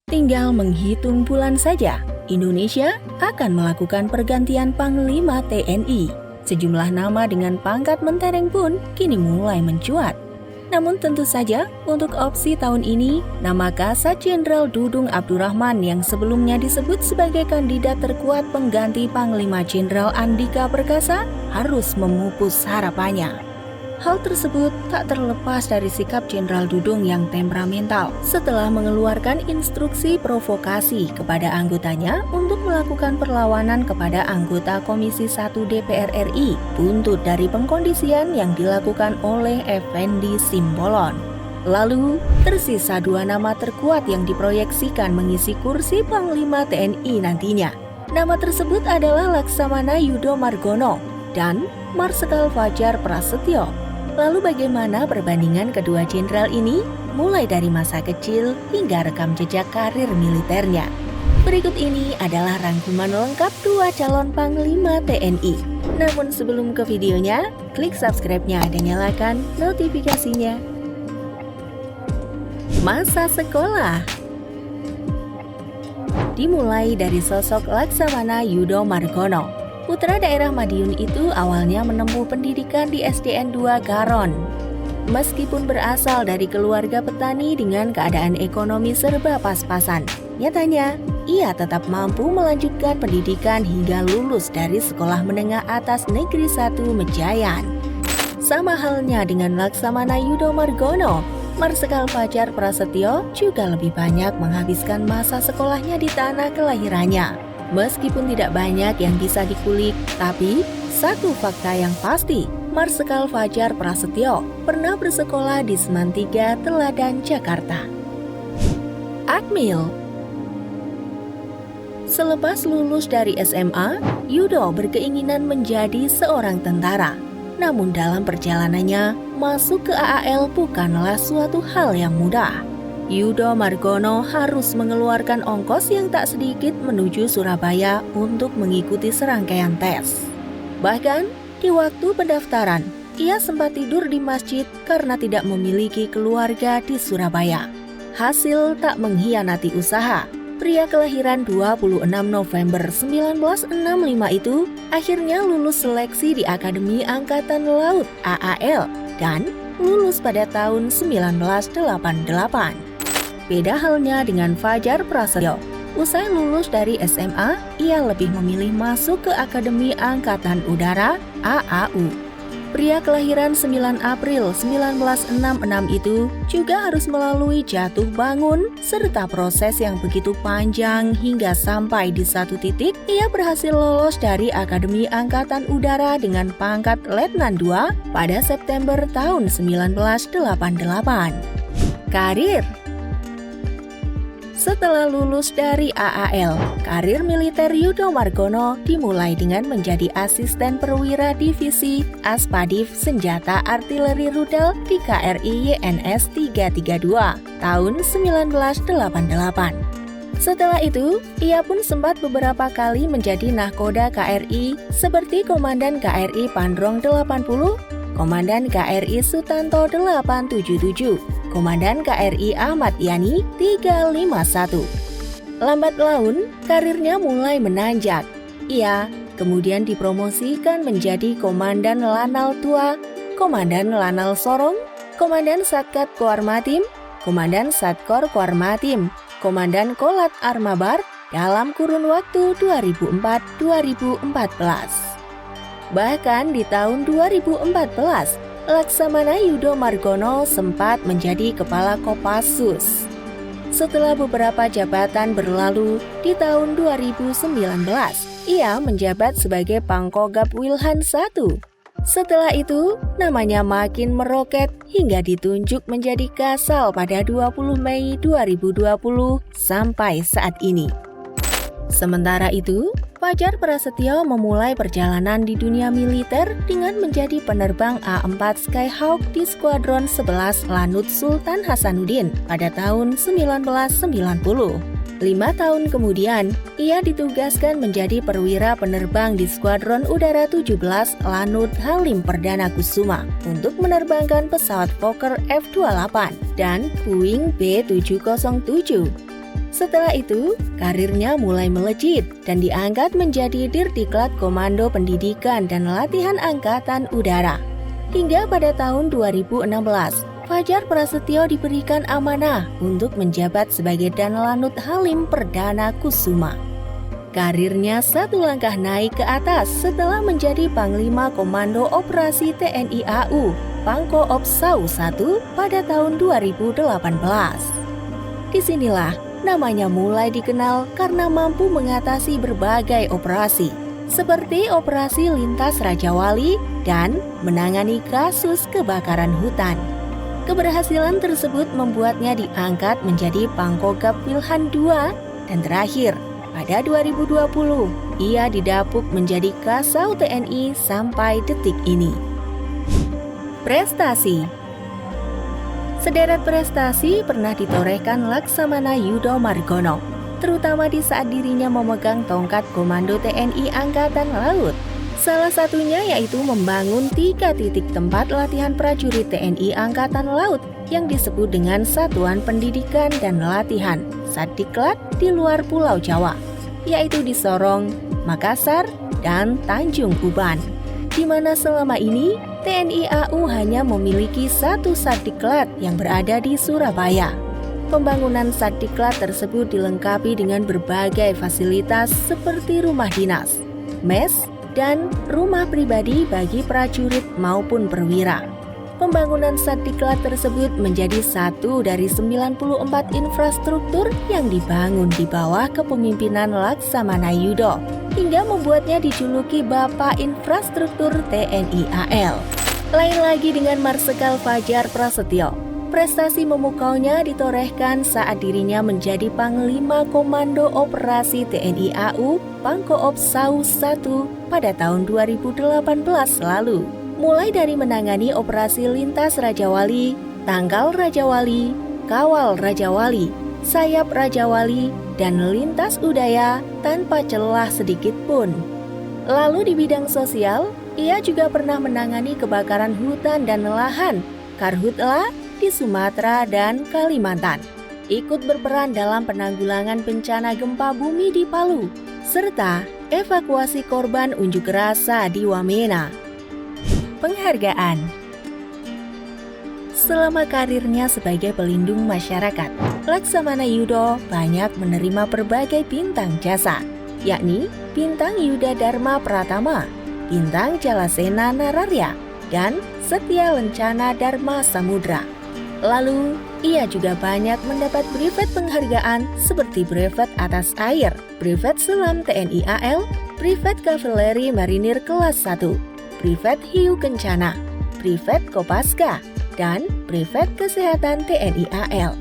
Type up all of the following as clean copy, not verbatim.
Tinggal menghitung bulan saja, Indonesia akan melakukan pergantian Panglima TNI. Sejumlah nama dengan pangkat mentereng pun kini mulai mencuat. Namun tentu saja untuk opsi tahun ini, nama Kasat Jenderal Dudung Abdurrahman yang sebelumnya disebut sebagai kandidat terkuat pengganti Panglima Jenderal Andika Perkasa harus memupus harapannya. Hal tersebut tak terlepas dari sikap Jenderal Dudung yang temperamental setelah mengeluarkan instruksi provokasi kepada anggotanya untuk melakukan perlawanan kepada anggota Komisi 1 DPR RI buntut dari pengkondisian yang dilakukan oleh Effendi Simbolon. Lalu, tersisa 2 nama terkuat yang diproyeksikan mengisi kursi Panglima TNI nantinya. Nama tersebut adalah Laksamana Yudo Margono dan Marsikal Fajar Prasetyo. Lalu bagaimana perbandingan kedua jenderal ini mulai dari masa kecil hingga rekam jejak karir militernya? Berikut ini adalah rangkuman lengkap 2 calon Panglima TNI. Namun sebelum ke videonya, klik subscribe-nya dan nyalakan notifikasinya. Masa sekolah dimulai dari sosok Laksamana Yudo Margono. Putra daerah Madiun itu awalnya menempuh pendidikan di SDN 2 Garon. Meskipun berasal dari keluarga petani dengan keadaan ekonomi serba pas-pasan, nyatanya ia tetap mampu melanjutkan pendidikan hingga lulus dari Sekolah Menengah Atas Negeri 1 Mejayan. Sama halnya dengan Laksamana Yudo Margono, Marsikal Fajar Prasetyo juga lebih banyak menghabiskan masa sekolahnya di tanah kelahirannya. Meskipun tidak banyak yang bisa dikulik, tapi satu fakta yang pasti, Marsikal Fajar Prasetyo pernah bersekolah di Seman 3 Teladan, Jakarta. Akmil. Selepas lulus dari SMA, Yudo berkeinginan menjadi seorang tentara. Namun dalam perjalanannya, masuk ke AAL bukanlah suatu hal yang mudah. Yudo Margono harus mengeluarkan ongkos yang tak sedikit menuju Surabaya untuk mengikuti serangkaian tes. Bahkan, di waktu pendaftaran, ia sempat tidur di masjid karena tidak memiliki keluarga di Surabaya. Hasil tak mengkhianati usaha. Pria kelahiran 26 November 1965 itu akhirnya lulus seleksi di Akademi Angkatan Laut AAL dan lulus pada tahun 1988. Beda halnya dengan Fajar Prasetyo. Usai lulus dari SMA, ia lebih memilih masuk ke Akademi Angkatan Udara AAU. Pria kelahiran 9 April 1966 itu juga harus melalui jatuh bangun serta proses yang begitu panjang hingga sampai di satu titik ia berhasil lolos dari Akademi Angkatan Udara dengan pangkat Letnan II pada September tahun 1988. Karir. Setelah lulus dari AAL, karir militer Yudo Margono dimulai dengan menjadi asisten perwira divisi Aspadif Senjata Artileri Rudal di KRI YNS 332 tahun 1988. Setelah itu, ia pun sempat beberapa kali menjadi nahkoda KRI seperti Komandan KRI Pandrong 80, Komandan KRI Sutanto 877, Komandan KRI Ahmad Yani 351. Lambat laun, karirnya mulai menanjak. Ia kemudian dipromosikan menjadi Komandan Lanal Tua, Komandan Lanal Sorong, Komandan Satkat Koarmatim, Komandan Satkor Koarmatim, Komandan Kolat Armabar dalam kurun waktu 2004-2014. Bahkan di tahun 2014, Laksamana Yudo Margono sempat menjadi Kepala Kopassus. Setelah beberapa jabatan berlalu, di tahun 2019, ia menjabat sebagai Pangkogap Wilhan I. Setelah itu, namanya makin meroket hingga ditunjuk menjadi Kasal pada 20 Mei 2020 sampai saat ini. Sementara itu, Fajar Prasetyo memulai perjalanan di dunia militer dengan menjadi penerbang A4 Skyhawk di Skuadron 11 Lanut Sultan Hasanuddin pada tahun 1990. 5 tahun kemudian, ia ditugaskan menjadi perwira penerbang di Skuadron Udara 17 Lanut Halim Perdana Kusuma untuk menerbangkan pesawat Fokker F-28 dan Boeing B-707. Setelah itu, karirnya mulai melejit dan diangkat menjadi Dirdiklat Komando Pendidikan dan Latihan Angkatan Udara. Hingga pada tahun 2016, Fajar Prasetyo diberikan amanah untuk menjabat sebagai Danlanut Halim Perdana Kusuma. Karirnya satu langkah naik ke atas setelah menjadi Panglima Komando Operasi TNI AU, Pangkoops SAU 1 pada tahun 2018. Disinilah namanya mulai dikenal karena mampu mengatasi berbagai operasi, seperti Operasi Lintas Raja Wali dan menangani kasus kebakaran hutan. Keberhasilan tersebut membuatnya diangkat menjadi Pangkogap Wilhan II dan terakhir, pada 2020, ia didapuk menjadi Kasau TNI sampai detik ini. Prestasi. Sederet prestasi pernah ditorehkan Laksamana Yudo Margono, terutama di saat dirinya memegang tongkat Komando TNI Angkatan Laut. Salah satunya yaitu membangun 3 titik tempat latihan prajurit TNI Angkatan Laut yang disebut dengan Satuan Pendidikan dan Latihan Satdiklat di luar Pulau Jawa, yaitu di Sorong, Makassar, dan Tanjung Uban, di mana selama ini TNI AU hanya memiliki 1 Satdiklat yang berada di Surabaya. Pembangunan Satdiklat tersebut dilengkapi dengan berbagai fasilitas seperti rumah dinas, mes, dan rumah pribadi bagi prajurit maupun perwira. Pembangunan Satdiklat tersebut menjadi satu dari 94 infrastruktur yang dibangun di bawah kepemimpinan Laksamana Yudo, hingga membuatnya dijuluki Bapak Infrastruktur TNI AL. Lain lagi dengan Marsikal Fajar Prasetyo. Prestasi memukaunya ditorehkan saat dirinya menjadi Panglima Komando Operasi TNI AU Pangkoops SAU 1 pada tahun 2018 lalu. Mulai dari menangani operasi Lintas Raja Wali, Tangkal Raja Wali, Kawal Raja Wali, Sayap Raja Wali, dan Lintas Udaya tanpa celah sedikit pun. Lalu di bidang sosial, ia juga pernah menangani kebakaran hutan dan lahan, Karhutla, di Sumatera dan Kalimantan, ikut berperan dalam penanggulangan bencana gempa bumi di Palu, serta evakuasi korban unjuk rasa di Wamena. Penghargaan. Selama karirnya sebagai pelindung masyarakat, Laksamana Yudo banyak menerima berbagai bintang jasa, yakni Bintang Yuda Dharma Pratama, Bintang Jalasena Nararya, dan Setia Lencana Dharma Samudra. Lalu, ia juga banyak mendapat brevet penghargaan seperti brevet atas air, brevet selam TNI AL, brevet kavaleri marinir kelas 1, brevet hiu kencana, brevet Kopaska, dan brevet kesehatan TNI AL.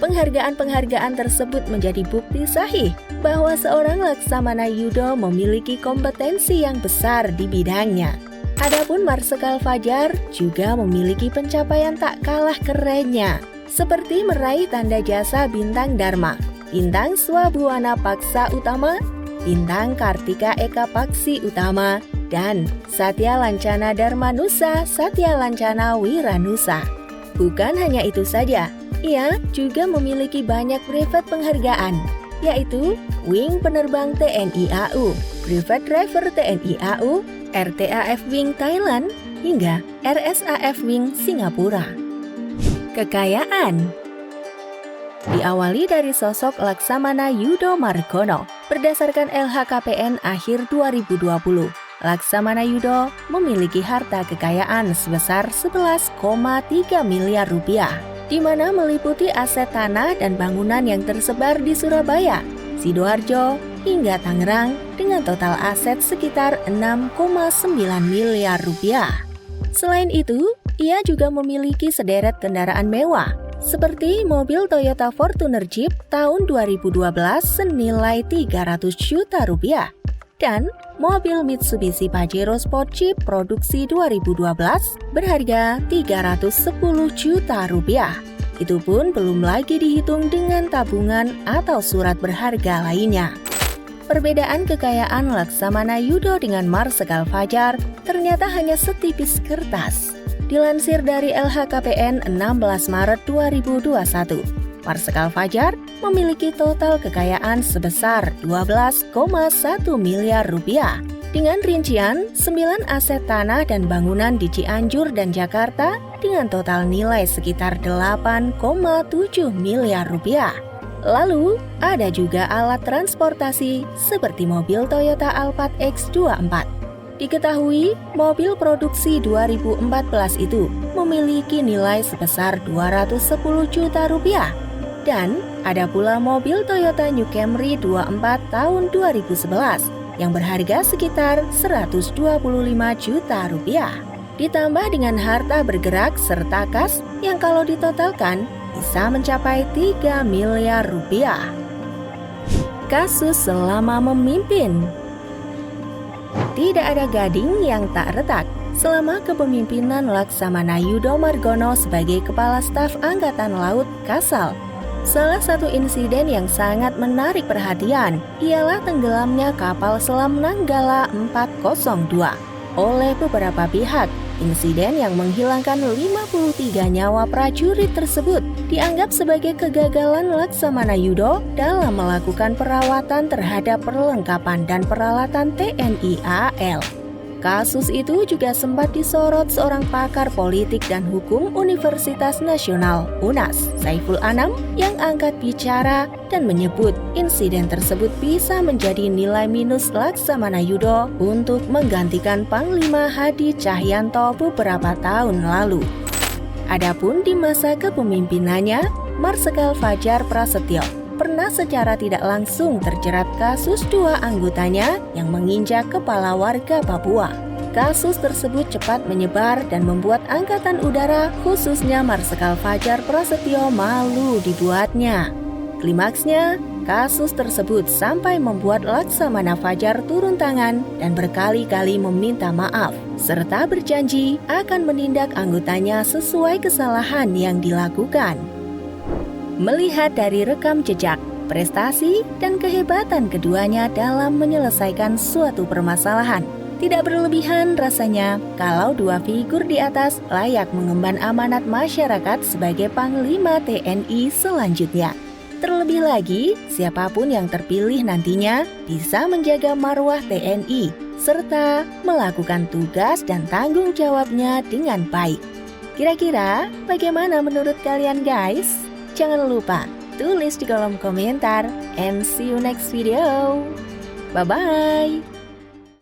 Penghargaan-penghargaan tersebut menjadi bukti sahih bahwa seorang Laksamana Yudo memiliki kompetensi yang besar di bidangnya. Adapun Marsikal Fajar juga memiliki pencapaian tak kalah kerennya, seperti meraih tanda jasa Bintang Dharma, Bintang Swabuana Paksa Utama, Bintang Kartika Eka Paksi Utama, dan Satya Lancana Dharma Nusa Satya Lancana Wiranusa. Bukan hanya itu saja, ia juga memiliki banyak brevet penghargaan, yaitu Wing Penerbang TNI AU, Brevet Driver TNI AU, RTAF Wing Thailand, hingga RSAF Wing Singapura. Kekayaan. Diawali dari sosok Laksamana Yudo Margono, berdasarkan LHKPN akhir 2020, Laksamana Yudo memiliki harta kekayaan sebesar 11,3 miliar rupiah, di mana meliputi aset tanah dan bangunan yang tersebar di Surabaya, Sidoarjo, hingga Tangerang dengan total aset sekitar 6,9 miliar rupiah. Selain itu, ia juga memiliki sederet kendaraan mewah, seperti mobil Toyota Fortuner Jeep tahun 2012 senilai 300 juta rupiah, dan mobil Mitsubishi Pajero Sport Jeep produksi 2012 berharga 310 juta rupiah. Itu pun belum lagi dihitung dengan tabungan atau surat berharga lainnya. Perbedaan kekayaan Laksamana Yudo dengan Marsikal Fajar ternyata hanya setipis kertas. Dilansir dari LHKPN 16 Maret 2021, Marsikal Fajar memiliki total kekayaan sebesar 12,1 miliar rupiah. Dengan rincian 9 aset tanah dan bangunan di Cianjur dan Jakarta dengan total nilai sekitar 8,7 miliar rupiah. Lalu, ada juga alat transportasi seperti mobil Toyota Alphard X24. Diketahui, mobil produksi 2014 itu memiliki nilai sebesar 210 juta rupiah. Dan ada pula mobil Toyota New Camry 24 tahun 2011 yang berharga sekitar 125 juta rupiah. Ditambah dengan harta bergerak serta kas yang kalau ditotalkan bisa mencapai 3 miliar rupiah. Kasus selama memimpin. Tidak ada gading yang tak retak selama kepemimpinan Laksamana Yudho Margono sebagai Kepala Staf Angkatan Laut Kasal. Salah satu insiden yang sangat menarik perhatian ialah tenggelamnya kapal selam Nanggala 402 oleh beberapa pihak. Insiden yang menghilangkan 53 nyawa prajurit tersebut dianggap sebagai kegagalan Laksamana Yudho dalam melakukan perawatan terhadap perlengkapan dan peralatan TNI AL. Kasus itu juga sempat disorot seorang pakar politik dan hukum Universitas Nasional UNAS, Saiful Anam, yang angkat bicara dan menyebut insiden tersebut bisa menjadi nilai minus Laksamana Yudho untuk menggantikan Panglima Hadi Cahyanto beberapa tahun lalu. Adapun di masa kepemimpinannya, Marsikal Fajar Prasetyo pernah secara tidak langsung terjerat kasus 2 anggotanya yang menginjak kepala warga Papua. Kasus tersebut cepat menyebar dan membuat Angkatan Udara, khususnya Marsikal Fajar Prasetyo, malu dibuatnya. Klimaksnya, kasus tersebut sampai membuat Laksamana Fajar turun tangan dan berkali-kali meminta maaf, serta berjanji akan menindak anggotanya sesuai kesalahan yang dilakukan. Melihat dari rekam jejak, prestasi, dan kehebatan keduanya dalam menyelesaikan suatu permasalahan, tidak berlebihan rasanya kalau 2 figur di atas layak mengemban amanat masyarakat sebagai Panglima TNI selanjutnya. Terlebih lagi, siapapun yang terpilih nantinya bisa menjaga marwah TNI, serta melakukan tugas dan tanggung jawabnya dengan baik. Kira-kira bagaimana menurut kalian guys? Jangan lupa tulis di kolom komentar and see you next video. Bye-bye.